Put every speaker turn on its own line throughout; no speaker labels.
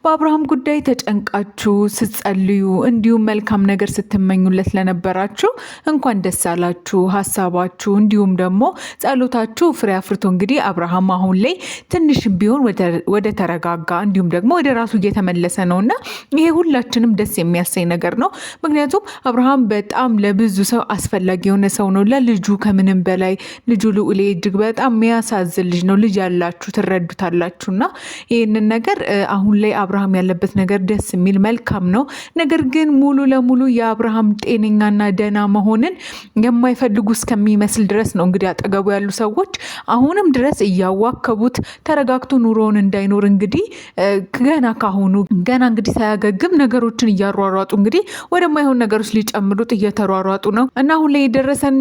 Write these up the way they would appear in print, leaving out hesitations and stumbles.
በአብርሃም ጉዳይ ተጨንቃችሁ ስትጸልዩ እንዲሁም መልካም ነገር ስትመኙለት ለነበራችሁ እንኳን ደስ አላችሁ። ሐሳባችሁ እንዲሁም ደግሞ ጸሎታችሁ ፍሬ አፍርቶ እንግዲህ አብርሃም አሁን ላይ ትንሽም ቢሆን ወደ ተረጋጋ እንዲሁም ደግሞ ወደ ራሱ እየተመለሰ ነውና ይሄ ሁላችንም ደስ የሚያሰኝ ነገር ነው። ምክንያቱም አብርሃም በጣም ለብዙ ሰው አስፈላጊ የሆነ ሰው ነው። ለልጁ ከምንም በላይ ልጁ ልዑሌ እጅግ በጣም የሚያሳዝን ልጅ ነው። ልጅ ያላችሁ ትረዱታላችሁና ይህንን ነገር አሁን ላይ አብርሃም ያለበት ነገር ደስ የሚል መልካም ነው። ነገር ግን ሙሉ ለሙሉ የአብርሃም ጤነኛና ደና መሆንን የማይፈልጉ እስከሚመስል ድረስ ነው እንግዲህ አጠገቡ ያሉ ሰዎች አሁንም ድረስ እያዋከቡት ተረጋግቶ ኑሮውን እንዳይኖር እንግዲህ ገና እንግዲህ ሳያገግም ነገሮችን እያሯሯጡ እንግዲህ ወደማይሆን ነገሮች ሊጨምሩት እየተሯሯጡ ነው እና አሁን ላይ የደረሰን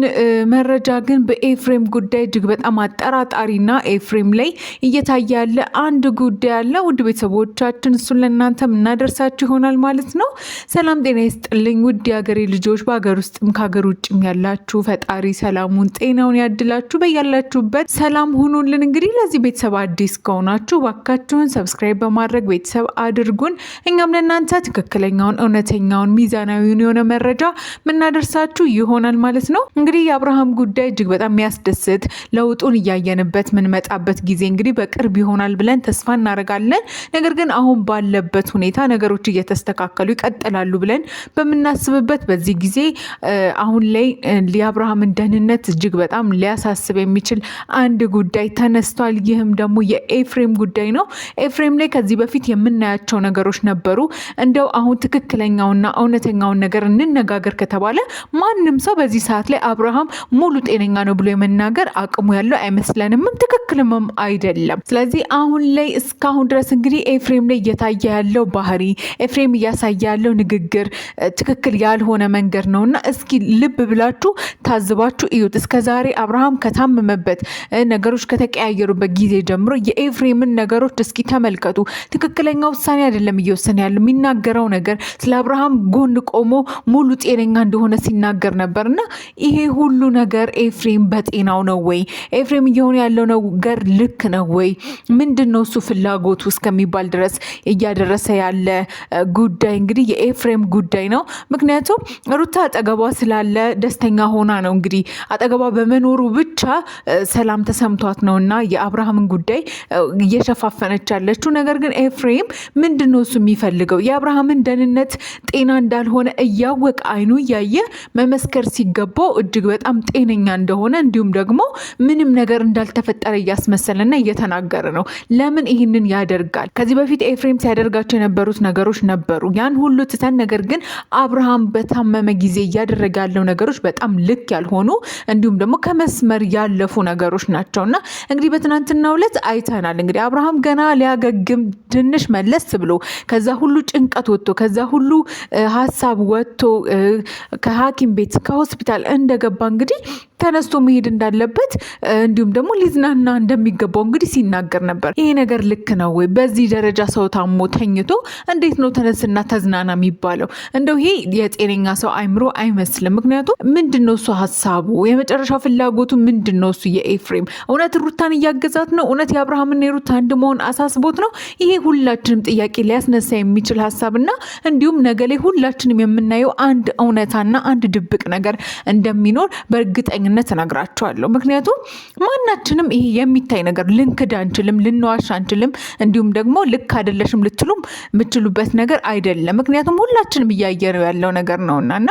መረጃ ግን በኤፍሬም ጉዳይ እጅግ በጣም አጠራጣሪና ኤፍሬም ላይ እየታየ ያለ አንድ ጉዳይ አለ። ውድ ቤተሰቦቻችን እሱን ለእናንተ የምናደርሳችሁ ይሆናል ማለት ነው። ሰላም ጤና ይስጥልኝ ውድ የሀገሬ ልጆች፣ በሀገር ውስጥም ከሀገር ውጭም ያላችሁ ፈጣሪ ሰላሙን ጤናውን ያድላችሁ። በያላችሁበት ሰላም ሁኑልን። እንግዲህ ለዚህ ቤተሰብ አዲስ ከሆናችሁ ባካችሁን ሰብስክራይብ በማድረግ ቤተሰብ አድርጉን። እኛም ለእናንተ ትክክለኛውን እውነተኛውን ሚዛናዊውን የሆነ መረጃ የምናደርሳችሁ ይሆናል ማለት ነው። እንግዲህ የአብርሃም ጉዳይ እጅግ በጣም የሚያስደስት ለውጡን እያየንበት ምንመጣበት ጊዜ እንግዲህ በቅርብ ይሆናል ብለን ተስፋ እናደርጋለን። ነገር ግን አሁን ባለበት ሁኔታ ነገሮች እየተስተካከሉ ይቀጥላሉ ብለን በምናስብበት በዚህ ጊዜ አሁን ላይ የአብርሃምን ደህንነት እጅግ በጣም ሊያሳስብ የሚችል አንድ ጉዳይ ተነስቷል። ይህም ደግሞ የኤፍሬም ጉዳይ ነው። ኤፍሬም ላይ ከዚህ በፊት የምናያቸው ነገሮች ነበሩ። እንደው አሁን ትክክለኛውና እውነተኛውን ነገር እንነጋገር ከተባለ ማንም ሰው በዚህ ሰዓት ላይ አብርሃም ሙሉ ጤነኛ ነው ብሎ የመናገር አቅሙ ያለው አይመስለንምም፣ ትክክልምም አይደለም። ስለዚህ አሁን ላይ እስካሁን ድረስ እንግዲህ ኤፍሬም ላይ እየታየ ያለው ባህሪ፣ ኤፍሬም እያሳየ ያለው ንግግር ትክክል ያልሆነ መንገድ ነውና እስኪ ልብ ብላችሁ ታዝባችሁ እዩት። እስከዛሬ አብርሃም ከታመመበት ነገሮች ከተቀያየሩበት ጊዜ ጀምሮ የኤፍሬምን ነገሮች እስኪ ተመልከቱ። ትክክለኛ ውሳኔ አይደለም እየወሰነ ያለው። የሚናገረው ነገር ስለ አብርሃም ጎን ቆሞ ሙሉ ጤነኛ እንደሆነ ሲናገር ነበርና ይሄ ሁሉ ነገር ኤፍሬም በጤናው ነው ወይ? ኤፍሬም እየሆነ ያለው ነገር ልክ ነው ወይ? ምንድነው እሱ ፍላጎቱ እስከሚባል ድረስ እያደረሰ ያለ ጉዳይ እንግዲህ የኤፍሬም ጉዳይ ነው። ምክንያቱም ሩታ አጠገቧ ስላለ ደስተኛ ሆና ነው እንግዲህ አጠገቧ በመኖሩ ብቻ ሰላም ተሰምቷት ነውና የአብርሃምን ጉዳይ እየሸፋፈነች ያለችው። ነገር ግን ኤፍሬም ምንድነው እሱ የሚፈልገው? የአብርሃምን ደህንነት ጤና እንዳልሆነ እያወቀ አይኑ እያየ መመስከር ሲገባው እጅግ በጣም ጤነኛ እንደሆነ እንዲሁም ደግሞ ምንም ነገር እንዳልተፈጠረ እያስመሰለና እየተናገረ ነው። ለምን ይህንን ያደርጋል? ከዚህ በፊት ኤፍሬም ሲያደርጋቸው የነበሩት ነገሮች ነበሩ። ያን ሁሉ ትተን ነገር ግን አብርሃም በታመመ ጊዜ እያደረገ ያለው ነገሮች በጣም ልክ ያልሆኑ እንዲሁም ደግሞ ከመስመር ያለፉ ነገሮች ናቸውና እንግዲህ በትናንትናው ዕለት አይተናል። እንግዲህ አብርሃም ገና ሊያገግም ትንሽ መለስ ብሎ ከዛ ሁሉ ጭንቀት ወጥቶ ከዛ ሁሉ ሀሳብ ወጥቶ ከሐኪም ቤት ከሆስፒታል እንደገባ እንግዲህ ተነስቶ መሄድ እንዳለበት እንዲሁም ደግሞ ሊዝናና እንደሚገባው እንግዲህ ሲናገር ነበር። ይሄ ነገር ልክ ነው ወይ? በዚህ ደረጃ ሰው ታሞ ተኝቶ እንዴት ነው ተነስና ተዝናና የሚባለው? እንደው ይሄ የጤነኛ ሰው አይምሮ አይመስልም። ምክንያቱም ምንድነው እሱ ሀሳቡ? የመጨረሻ ፍላጎቱ ምንድነው? እሱ የኤፍሬም እውነት ሩታን እያገዛት ነው? እውነት የአብርሃምና የሩታ አንድ መሆን አሳስቦት ነው? ይሄ ሁላችንም ጥያቄ ሊያስነሳ የሚችል ሀሳብና እንዲሁም ነገ ላይ ሁላችንም የምናየው አንድ እውነታና አንድ ድብቅ ነገር እንደሚኖር በእርግጠኛ እነግራቸዋለሁ። ምክንያቱም ማናችንም ይሄ የሚታይ ነገር ልንክድ አንችልም፣ ልንዋሽ አንችልም። እንዲሁም ደግሞ ልክ አይደለሽም ልትሉም የምትችሉበት ነገር አይደለም። ምክንያቱም ሁላችንም እያየነው ያለው ነገር ነውና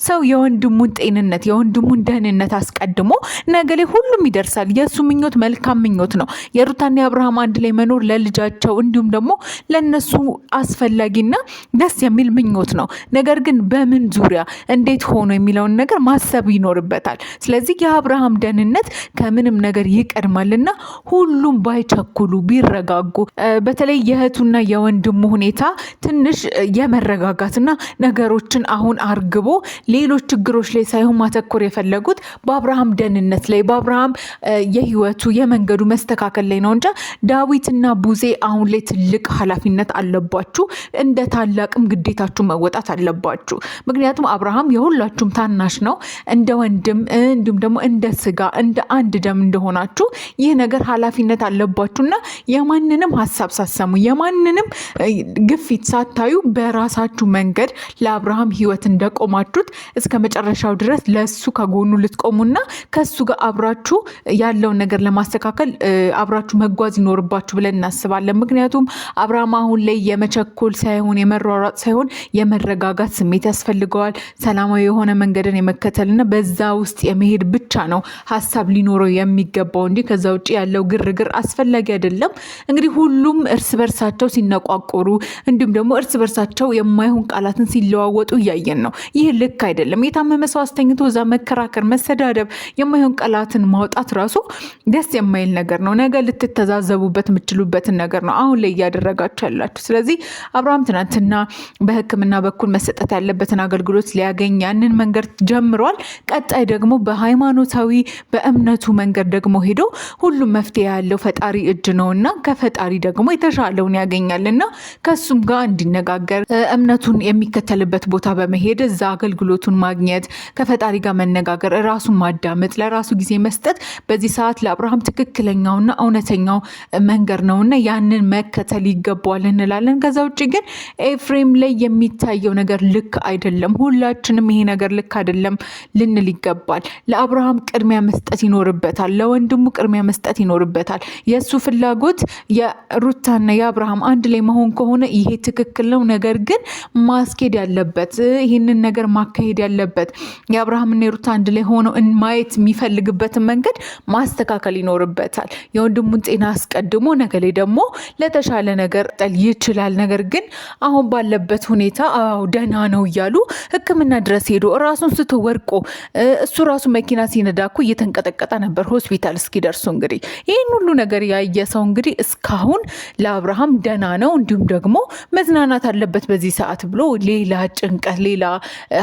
ሰው የወንድሙን ጤንነት የወንድሙን ደህንነት አስቀድሞ ነገ ላይ ሁሉም ይደርሳል። የእሱ ምኞት መልካም ምኞት ነው። የሩታና የአብርሃም አንድ ላይ መኖር ለልጃቸው እንዲሁም ደግሞ ለነሱ አስፈላጊና ደስ የሚል ምኞት ነው። ነገር ግን በምን ዙሪያ እንዴት ሆኖ የሚለውን ነገር ማሰብ ይኖርበታል። ስለዚህ የአብርሃም ደህንነት ከምንም ነገር ይቀድማልና ሁሉም ባይቸኩሉ ቢረጋጉ፣ በተለይ የእህቱና የወንድሙ ሁኔታ ትንሽ የመረጋጋትና ነገሮችን አሁን አርግቦ ሌሎች ችግሮች ላይ ሳይሆን ማተኮር የፈለጉት በአብርሃም ደህንነት ላይ በአብርሃም የህይወቱ የመንገዱ መስተካከል ላይ ነው እንጂ ዳዊትና ቡዜ አሁን ላይ ትልቅ ኃላፊነት አለባችሁ። እንደ ታላቅም ግዴታችሁ መወጣት አለባችሁ። ምክንያቱም አብርሃም የሁላችሁም ታናሽ ነው። እንደ ወንድም እንዲሁም ደግሞ እንደ ስጋ እንደ አንድ ደም እንደሆናችሁ ይህ ነገር ኃላፊነት አለባችሁና የማንንም ሐሳብ ሳሰሙ የማንንም ምንም ግፊት ሳታዩ በራሳችሁ መንገድ ለአብርሃም ህይወት እንደቆማችሁት እስከ መጨረሻው ድረስ ለሱ ከጎኑ ልትቆሙና ከሱ ጋር አብራችሁ ያለውን ነገር ለማስተካከል አብራችሁ መጓዝ ይኖርባችሁ ብለን እናስባለን። ምክንያቱም አብርሃም አሁን ላይ የመቸኮል ሳይሆን የመሯሯጥ ሳይሆን የመረጋጋት ስሜት ያስፈልገዋል። ሰላማዊ የሆነ መንገድን የመከተልና በዛ ውስጥ የመሄድ ብቻ ነው ሀሳብ ሊኖረው የሚገባው እንጂ ከዛ ውጭ ያለው ግርግር አስፈላጊ አይደለም። እንግዲህ ሁሉም እርስ በርሳቸው ሲነቋቆሩ እንዲሁም ደግሞ እርስ በርሳቸው የማይሆን ቃላትን ሲለዋወጡ እያየን ነው። ይህ ልክ አይደለም። የታመመ ሰው አስተኝቶ እዛ መከራከር፣ መሰዳደብ፣ የማይሆን ቃላትን ማውጣት ራሱ ደስ የማይል ነገር ነው። ነገ ልትተዛዘቡበት የምትችሉበትን ነገር ነው አሁን ላይ እያደረጋችሁ ያላችሁ። ስለዚህ አብርሃም ትናንትና በሕክምና በኩል መሰጠት ያለበትን አገልግሎት ሊያገኝ ያንን መንገድ ጀምሯል። ቀጣይ ደግሞ በሃይማኖታዊ በእምነቱ መንገድ ደግሞ ሄዶ ሁሉም መፍትሄ ያለው ፈጣሪ እጅ ነውና ከፈጣሪ ደግሞ የተሻለውን ያገኛልና ከሱም ጋር እንዲነጋገር እምነቱን የሚከተልበት ቦታ በመሄድ እዛ አገልግሎቱን ማግኘት ከፈጣሪ ጋር መነጋገር ራሱን ማዳመጥ ለራሱ ጊዜ መስጠት በዚህ ሰዓት ለአብርሃም ትክክለኛውና እውነተኛው መንገድ ነውና ያንን መከተል ይገባዋል እንላለን። ከዛ ውጭ ግን ኤፍሬም ላይ የሚታየው ነገር ልክ አይደለም። ሁላችንም ይሄ ነገር ልክ አይደለም ልንል ይገባል። ለአብርሃም ቅድሚያ መስጠት ይኖርበታል። ለወንድሙ ቅድሚያ መስጠት ይኖርበታል። የእሱ ፍላጎት የሩታና የአብርሃም አንድ ላይ መሆን ከሆነ ይሄ ትክክል ነው። ነገር ግን ማስኬድ ያለበት ይህንን ነገር ማካሄድ ያለበት የአብርሃምና የሩታ አንድ ላይ ሆኖ ማየት የሚፈልግበትን መንገድ ማስተካከል ይኖርበታል። የወንድሙን ጤና አስቀድሞ ነገ ላይ ደግሞ ለተሻለ ነገር ጠል ይችላል። ነገር ግን አሁን ባለበት ሁኔታ ደህና ነው እያሉ ሕክምና ድረስ ሄዶ ራሱን ስቶ ወርቆ እሱ ራሱ መኪና ሲነዳ እኮ እየተንቀጠቀጠ ነበር ሆስፒታል እስኪደርሱ። እንግዲህ ይህን ሁሉ ነገር ያየ ሰው እንግዲህ እስካሁን ለአብርሃም ደህና ነው እንዲሁም ደግሞ መዝናናት አለበት በዚህ ሰዓት ብሎ ሌላ ጭንቀት ሌላ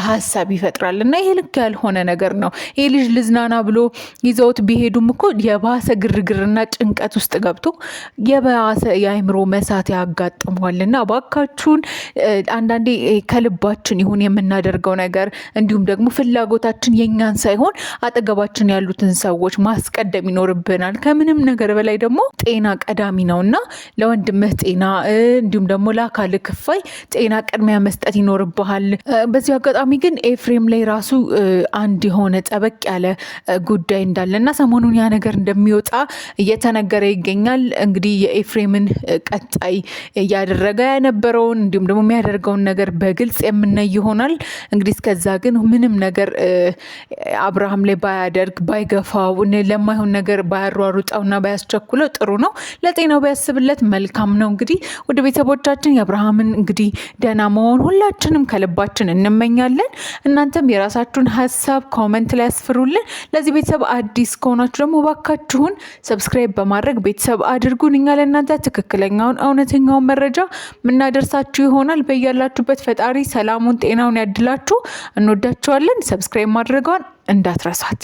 ሀሳብ ይፈጥራል እና ይሄ ልክ ያልሆነ ነገር ነው። ይሄ ልጅ ልዝናና ብሎ ይዘውት ቢሄዱም እኮ የባሰ ግርግርና ጭንቀት ውስጥ ገብቶ የባሰ የአእምሮ መሳት ያጋጥመዋልና ባካችሁን አንዳንዴ ከልባችን ይሁን የምናደርገው ነገር እንዲሁም ደግሞ ፍላጎታችን የኛን ሳይሆን አጠገባችን ያሉትን ሰዎች ማስቀደም ይኖርብናል። ከምንም ነገር በላይ ደግሞ ጤና ቀዳሚ ነውና ለወንድምህ ጤና እንዲሁም ደግሞ ለአካል ክፋይ ጤና ቅድሚያ መስጠት ይኖርብሃል። በዚህ አጋጣሚ ግን ኤፍሬም ላይ ራሱ አንድ የሆነ ጠበቅ ያለ ጉዳይ እንዳለና ሰሞኑን ያ ነገር እንደሚወጣ እየተነገረ ይገኛል። እንግዲህ የኤፍሬምን ቀጣይ እያደረገ የነበረውን እንዲሁም ደግሞ የሚያደርገውን ነገር በግልጽ የምናይ ይሆናል። እንግዲህ እስከዛ ግን ምንም ነገር አብርሃም ላይ ባያደርግ ባይገፋው ለማይሆን ነገር ባያሯሩጣውና ባያስቸኩለው ጥሩ ነው። ለጤናው ቢያስብለት መልካም ነው። እንግዲህ ወደ ቤተሰቦቻችን የአብርሃምን እንግዲህ ደህና መሆን ሁላችንም ከልባችን እንመኛለን። እናንተም የራሳችሁን ሀሳብ ኮመንት ላይ ያስፍሩልን። ለዚህ ቤተሰብ አዲስ ከሆናችሁ ደግሞ ባካችሁን ሰብስክራይብ በማድረግ ቤተሰብ አድርጉን። እኛ ለእናንተ ትክክለኛውን እውነተኛውን መረጃ ምናደርሳችሁ ይሆናል። በያላችሁበት ፈጣሪ ሰላሙን ጤናውን ያድላችሁ። እንወዳችኋለን። ሰብስክራይብ ማድረጓን እንዳትረሷት።